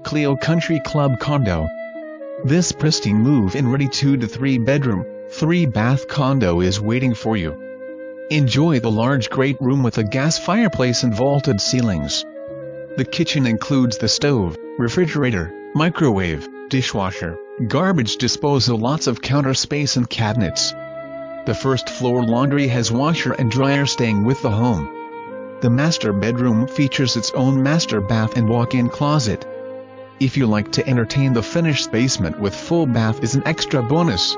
Clio Country Club Condo. This pristine move-in ready 2 to 3 bedroom, 3 bath condo is waiting for you. Enjoy the large great room with a gas fireplace and vaulted ceilings. The kitchen includes the stove, refrigerator, microwave, dishwasher, garbage disposal, lots of counter space and cabinets. The first floor laundry has washer and dryer staying with the home. The master bedroom features its own master bath and walk-in closet. If you like to entertain, the finished basement with full bath is an extra bonus.